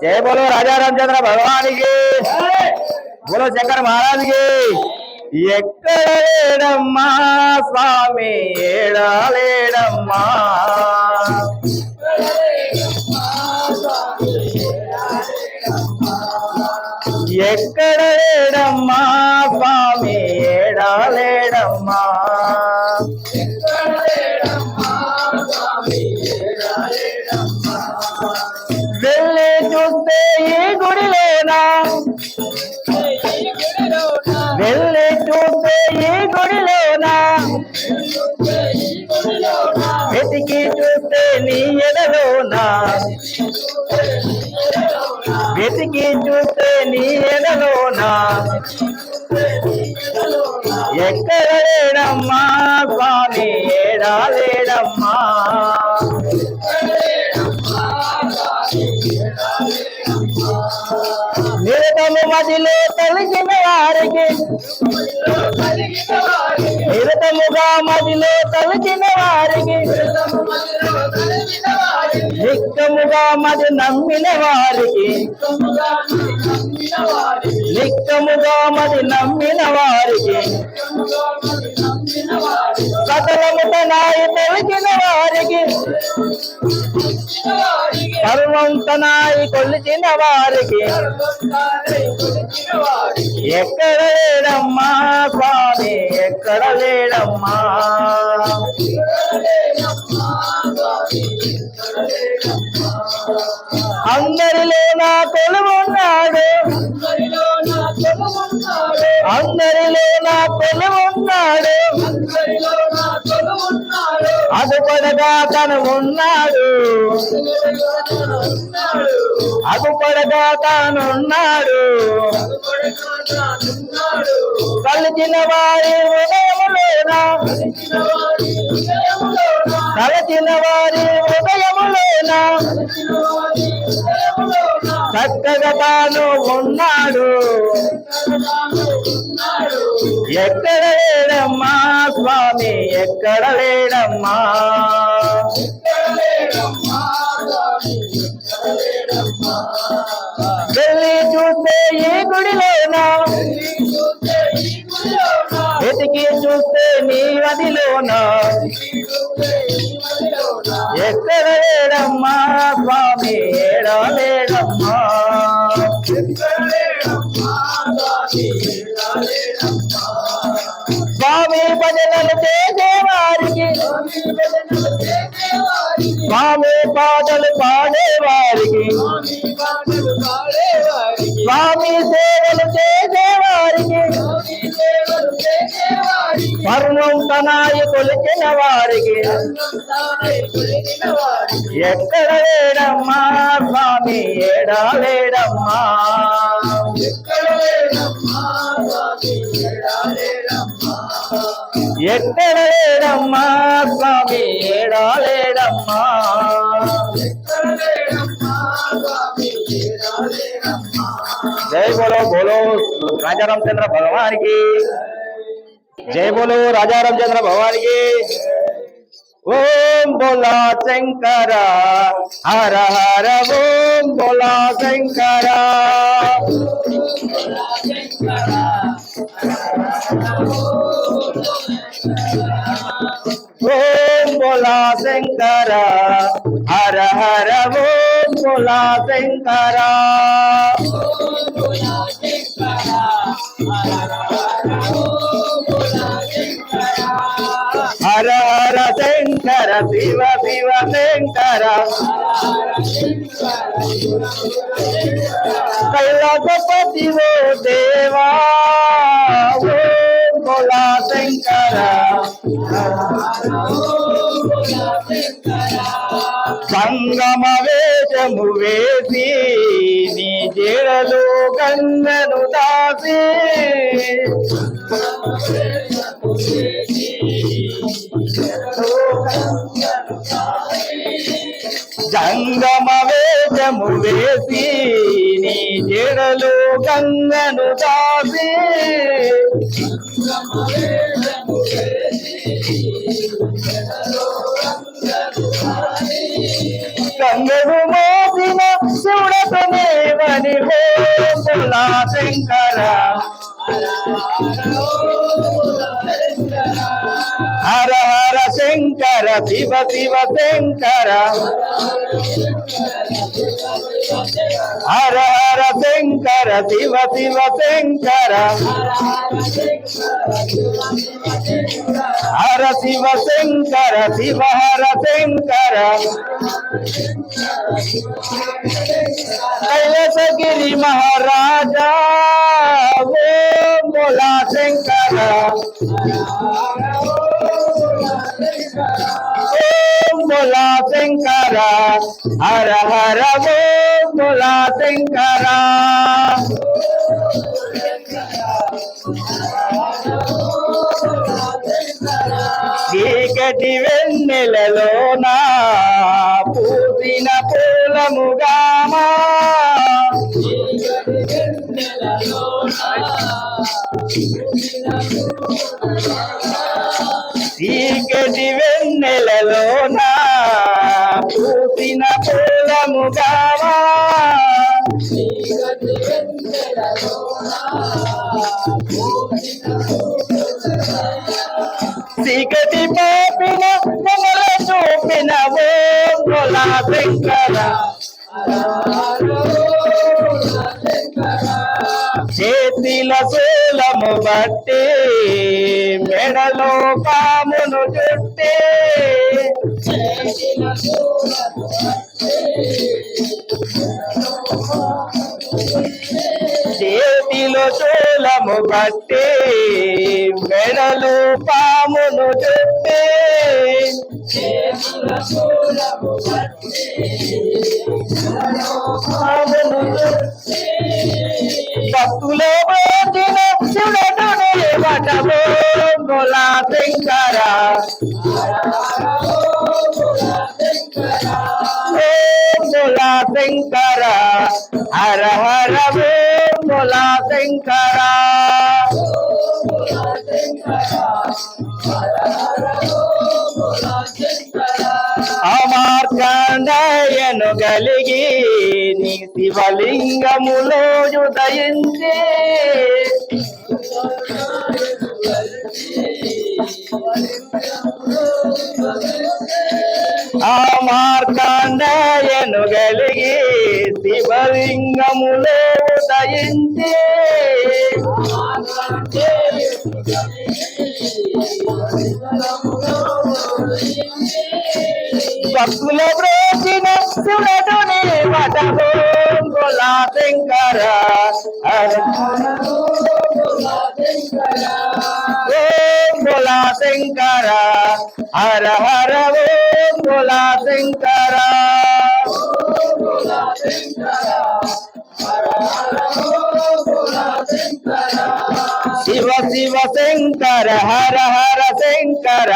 जय बोलो राजा रामचंद्र भगवान की, बोलो शंकर महाराज की। ఎక్కడలేడమ్మా స్వామి ఏడాలేడమ్మా, ఎక్కడలేడమ్మా స్వామి ఏడాలేడమ్మా, వెళ్ళి చూస్తే ఈ గుడిలోనా, వెళ్ళి చూస్తే ఈ గుడిలోనా, వెతికి చూస్తే నీ ఎడలోనా, వెతికి చూస్తే నీ ఎడలోనా, ఎక్కడ లేడమ్మా స్వామి ఏడాలేడమ్మా, నిరతము మదిలో తలిచిన వారికి, నిరతముగా మదిలో తలిచిన వారికి, నిక్కముగా మది నమ్మిన వారికి, నిక్కముగా మది నమ్మిన వారికి, సకలము తనాయి తొలిచిన వారికి, సర్వం తనాయి కొలిచిన వారికి, ఎక్కడ లేడమ్మా స్వామి ఎక్కడ లేడమ్మా, అందరిలో నా కొలువున్నాడు, అందరిలో నా కొలువున్నాడు, అదుపడగా తను ఉన్నాడు, అదుపడగా తానున్నాడు, కలిసిన వారి హృదయములోనా, కలిసిన వారి హృదయములోనా, చక్కగా తాను ఉన్నాడు, ఎక్కడ లేడమ్మా స్వామి ఎక్కడ లేడమ్మా, వెళ్ళి చూస్తే ఈ గుడిలోనా, వెతికి చూస్తే నీ గదిలోనా, ఎక్కడ లేడమ్మా స్వామి ఏడాలేడమ్మా, స్వామి భజనలు చేసేవారికి, స్వామి పాటలు పాడేవారికి, స్వామి సేవలు చేసేవారికి, పర్వం తనాయి కొలిచిన వారికి, ఎక్కడ లేడమ్మా స్వామి ఏడాలేడమ్మా, ఎక్కడ లేడమ్మా స్వామి ఏడాలేడమ్మా, जय बोलो बोलो राजा रामचंद्र भगवान की, जय बोलो राजा रामचंद्र भगवान की। ओम बोला शंकरा हर हर ओम बोला शंकरा, ओम बोला शंकरा हर हर ओम बोला शंकरा, हर हर शंकर शिव शिव शंकर, कैलासपति वो देवा ओम बोला शंकर, సంగమ వేషము వేసి నీ జడలో గంగను దాసి, సంగమ వేషము వేసి నీ జడలో గంగను దాసి, గంగను మోసిన శివుడతనే శంకర హర హర శంకర శివ శివ శంకర హర హర శంకర శివ శివ శంకర హర శివ శంకర శివ హర శంకర కైలాసగిరి మహారాజా ఓం భోలా శంకర ఓం భోలా శంకర హర హర ఓం భోలా శంకర చీకటి వెన్నెలలోన పూసిన పూలముగామా చీకటి వెన్నెలలోన పూసిన పూలముగామా చీకటి పాపిన మొగల చూపిన ఓం భోలా శంకర చేతిల శూలము బట్టి మెడలో పామును చుట్టి చేతిలో శూలము బట్టి మెడలు పామును చుట్టి భక్తులే పోతిన చూడటనే వటమో భోలా శంకర భోలా శంకర హర హర భోలా శంకర అమార్కండయను కలిగి నీ శివలింగములో ఉదయించి అమార్కండయను కలిగి శివలింగములో ఉదయించి భక్తుల బ్రోచిన చూడటనే వటమో భోలా శంకర ఓం భోలా శంకర హర హర ఓం భోలా శంకర శివ శివ శంకర హర హర శంకర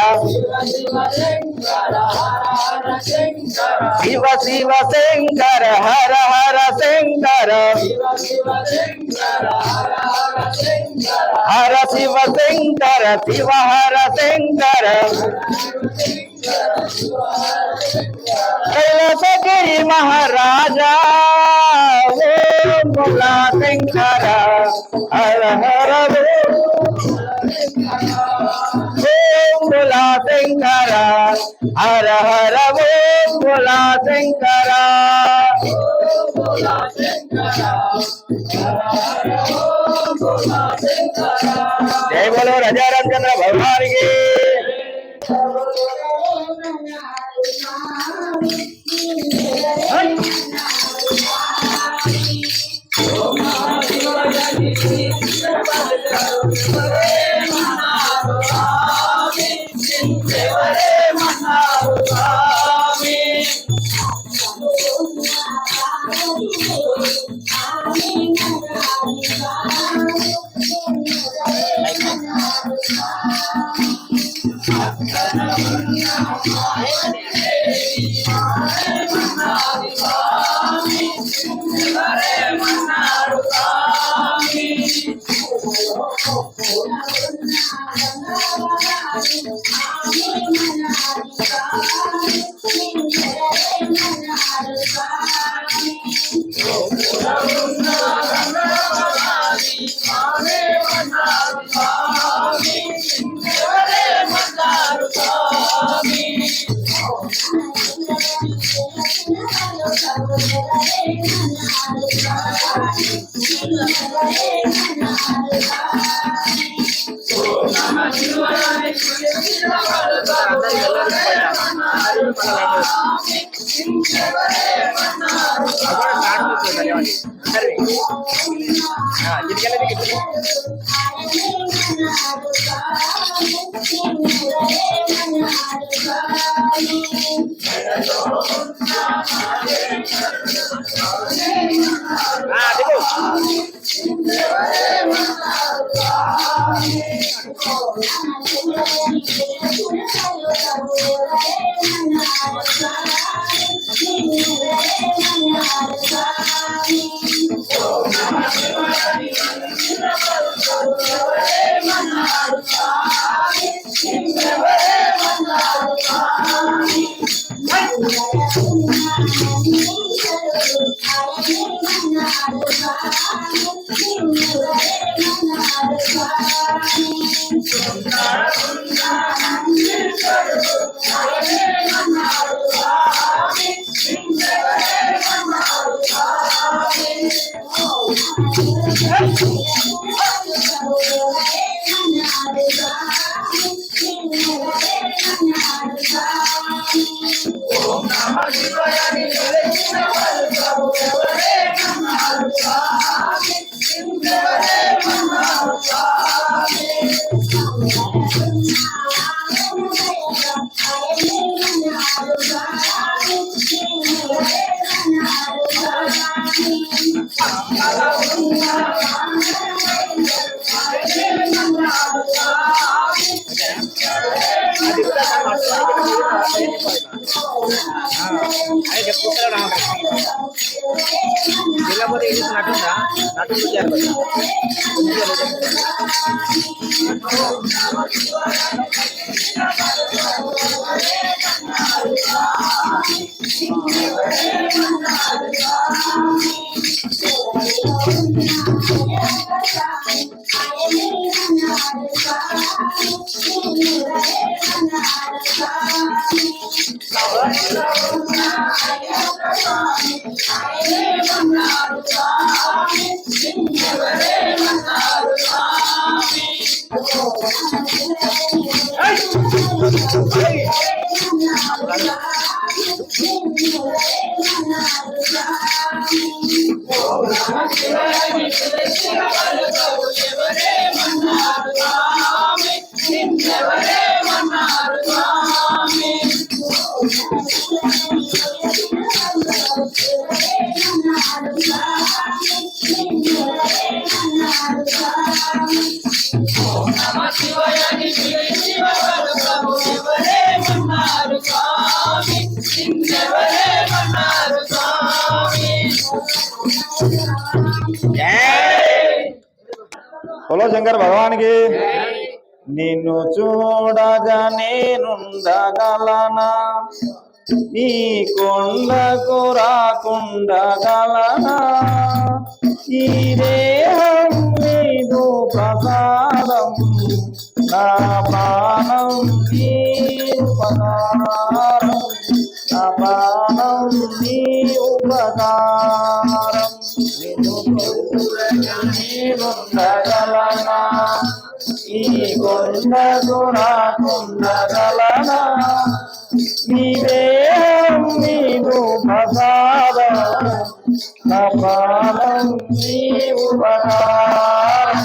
శివ శివ శంకర హర హర శంకర హర శివ శంకర శివ హర శంకర కైలాసగిరి మహారాజా ఓం భోలా శంకర హర హర ఓం భోలా శంకర హర హర ఓం భోలా శంకర జై బోలో రాజా రామచంద్ర భగవానికి లేకపోతే ఇది నటుందా నటు बोलो शंकर भगवान की। నిన్ను చూడగా నేనుండగలనా, నీ కొండకు రాకుండగలనా, ఈ దేహం నీదు ప్రసాదం, నా ప్రాణం నీ ఉపకారం, నా ప్రాణం నీ ఉపకారం. నిన్ను చూడగా నేనుండగలనా, ఈ కొండకు రాకుండగలనా, నీ దేహం నీదు ప్రసాదం, నా ప్రాణం నీ ఉపకారం.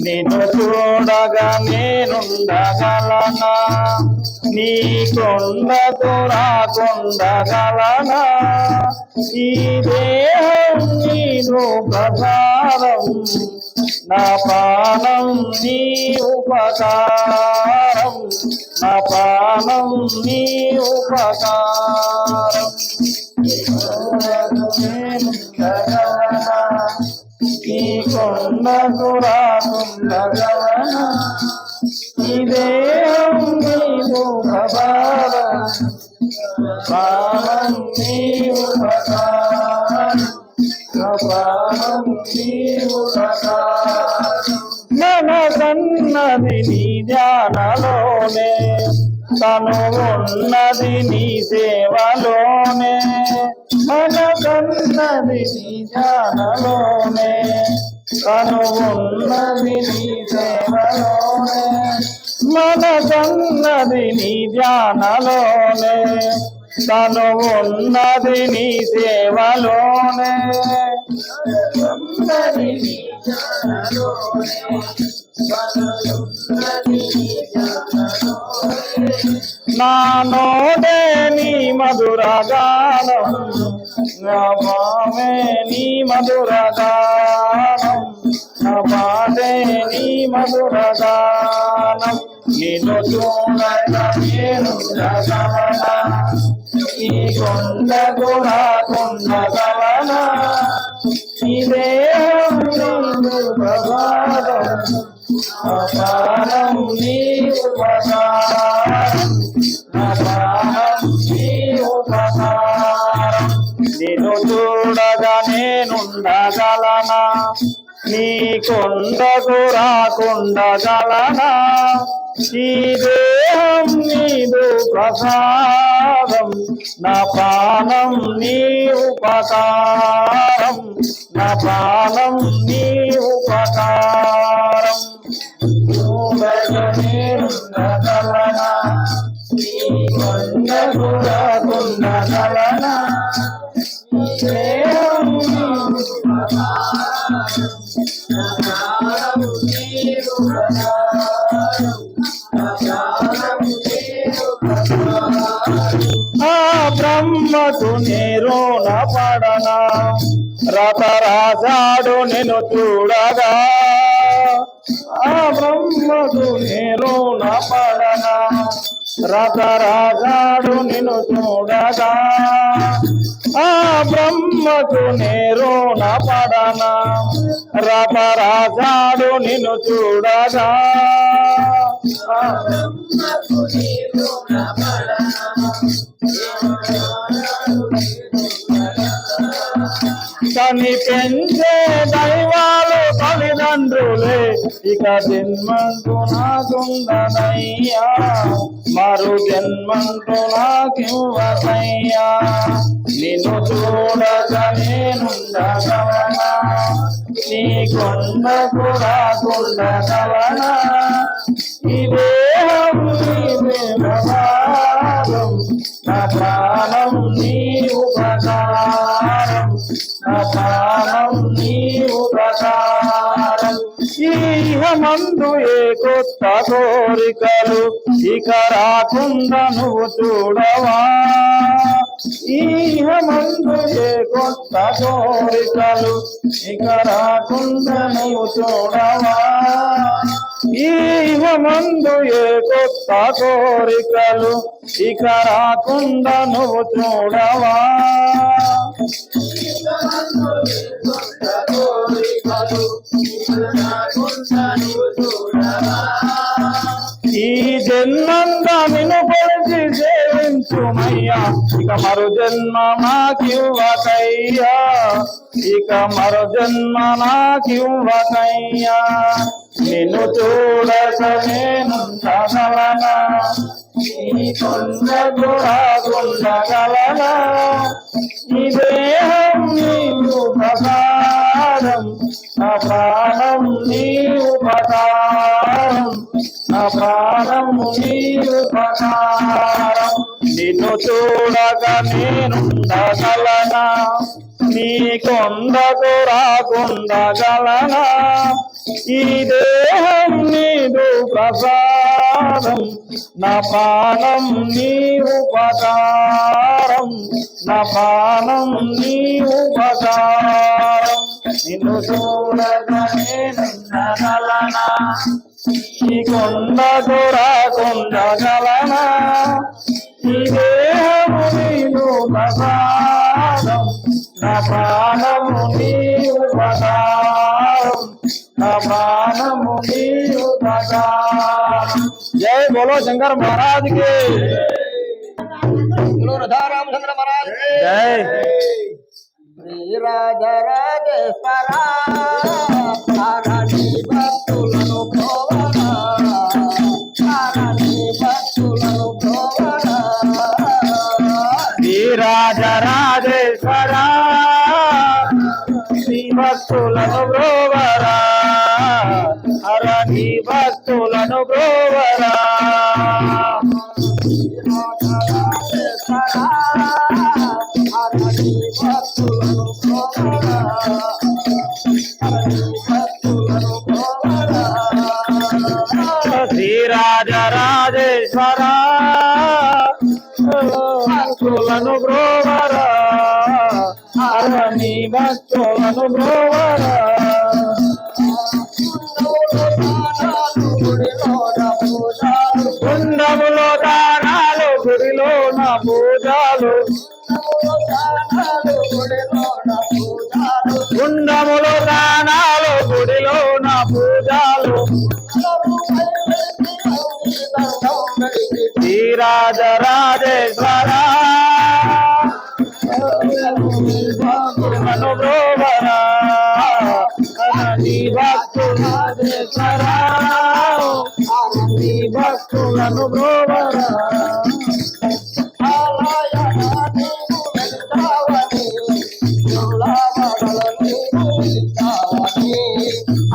నిన్ను చూడగా నేనుండగలనా, నీ కొండకు రాకుండగలనా, ఈ దేహం నీదు ప్రసాదం, నా ప్రాణం నీ ఉపకారం, నా ప్రాణం నీ ఉపకారం. ఈ కొండకు రాకుండగలనా, ఈ దేహం నీదు ప్రసాదం, ప్రాణం నీ ఉపకారం, నా ప్రాణం నీ ఉపకారం. మనసన్నది నీ ధ్యానలోనే, తను ఉన్నది నీ సేవలోనే, మనసన్నది నీ ధ్యానలోనే, తను ఉన్నది నీ సేవలోనే, ఉన్నది నీ ధ్యానలోనే తను ఉన్నది నీ సేవలోనే నా నోటే నీ మధుర గానం నా భావే నీ మధుర గానం నా పాటే నీ మధుర గానం నిన్ను చూడగా నేను జగవనా ఈ కొండకు రాకుండగలనా ఈ దేహం నీవు ప్రసాదం అపారం నీ ఉపకారం అపారం నీ ఉపకారం నిన్ను చూడగా నేనుండగలనా నీ కొండకు రాకుండగలనా ఈ దేహం నీదు ప్రసాదం నా ప్రాణం నీ ఉపకారం నా ప్రాణం నీ ఉపకారం చూడగలనా నీ కొండకు రాకుండగలనా ఈ దేహం నీదు ఆ బ్రహ్మకు నేరోన పడనా రతరాజాడు నేను చూడగా ఆ బ్రహ్మకు నేరోన పడనా రతరాజాడు నేను చూడగా ఆ బ్రహ్మకు నేరోన పడనా రతరాజాడు నిన్ను చూడగా కని పెంచే దైవాలు తల్లిదండ్రులే ఇక జన్మంటూ నాకుందనయ్యా మరు జన్మంటూ నాకివ్వనయ్యా నిన్ను చూడగా నేనుండగలనా నీ కొండకు రాకుండగలనా ఈ దేహం నీవే ప్రసాదం నా ప్రాణం నీ ఉపకారం నా ప్రాణం నీ ఉపకారం ఈహమందు ఏ కొత్త కోరికలు ఇక రాకుండా నువ్వు చూడవా ఈహమందు ఏ కొత్త కోరికలు ఇక రాకుండా నువ్వు చూడవా ఈహమందు ఏ కొత్త కోరికలు ఇక రాకుండా నువ్వు చూడవా ఈ జన్మంతా నిన్ను పొడిచి సేవించుమయ్యా ఇక మరు జన్మ నాకివ్వకయ్యా ఇక మరు జన్మ నాకివ్వకయ్యా నిన్ను చూడక నేనుండగలనా ఈ కొండకు రాకుండగలనా ఈ దేహం నీవు ప్రసాదం నా ప్రాణం నీ ఉపకారం నా ప్రాణం నీ ఉపకారం నిన్ను చూడగా నేనుండగలనా నీ కొండకు రాకుండగలనా ఈ దేహం నీదు ప్రసాదం నా ప్రాణం నీ ఉపకారం నా ప్రాణం నీ ఉపకారం నిన్ను చూడగా నేనుండగలనా ఈ కొండకు రాకుండగలనా ఈ దేహము నీదు ప్రసాదం నా ప్రాణము నీ ఉపకారం నా ప్రాణము నీ ఉపకారం జై బోలో శంకర్ महाराज की बोलो राधा रामचंद्र महाराज जय श्री राजा राजेश्वरा आरानी भक्तुలను ప్రోవరా ఆరాని భక్తులను ప్రోవరా శ్రీ రాజా రాజేశ్వరా శ్రీ భక్తులను ప్రోవరా ఆరాని భక్తులను ప్రోవరా రాజరాజేశ్వర భక్తులను బ్రోవరా నీ భక్తులను బ్రోవరా కుండములో దానాలు గుడిలోన పూజలు కుండములో దానాలు గుడిలోన పూజలు శ్రీరాజరాజేశ్వర భక్తులను బ్రోవరా నీ భక్తురాజేశ్వర నీ భక్తులను బ్రోవరా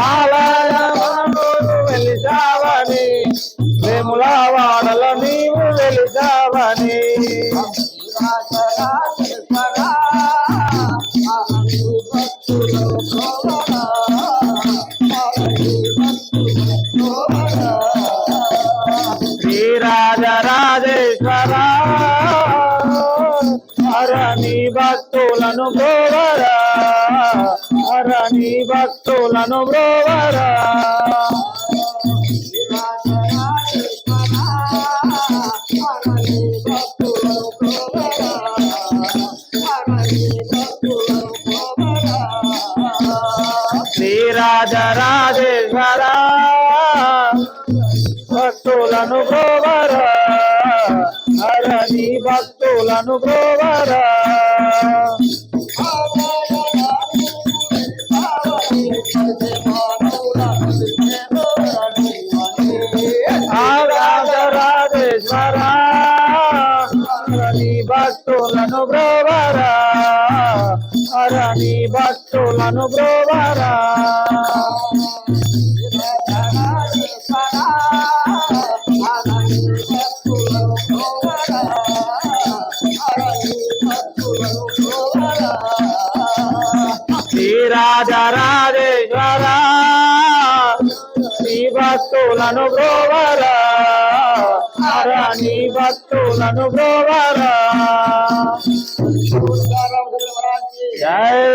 ఆలయమును వెలిసావని వేములవాడల నీవు వెలిసావని శ్రీరాజరాజేశ్వర నీ భక్తులను బ్రోవరా నీ భక్తులను బ్రోవరా శ్రీరాజరాజేశ్వర భక్తులను బ్రోవరా నీ భక్తులను బ్రోవరా రాజరాజేశ్వర నీ భక్తులను బ్రోవరా నీ భక్తులను బ్రోవరా శ్రీరాజరాజేశ్వర నీ భక్తులను బ్రోవరా నీ భక్తులను బ్రోవరా జై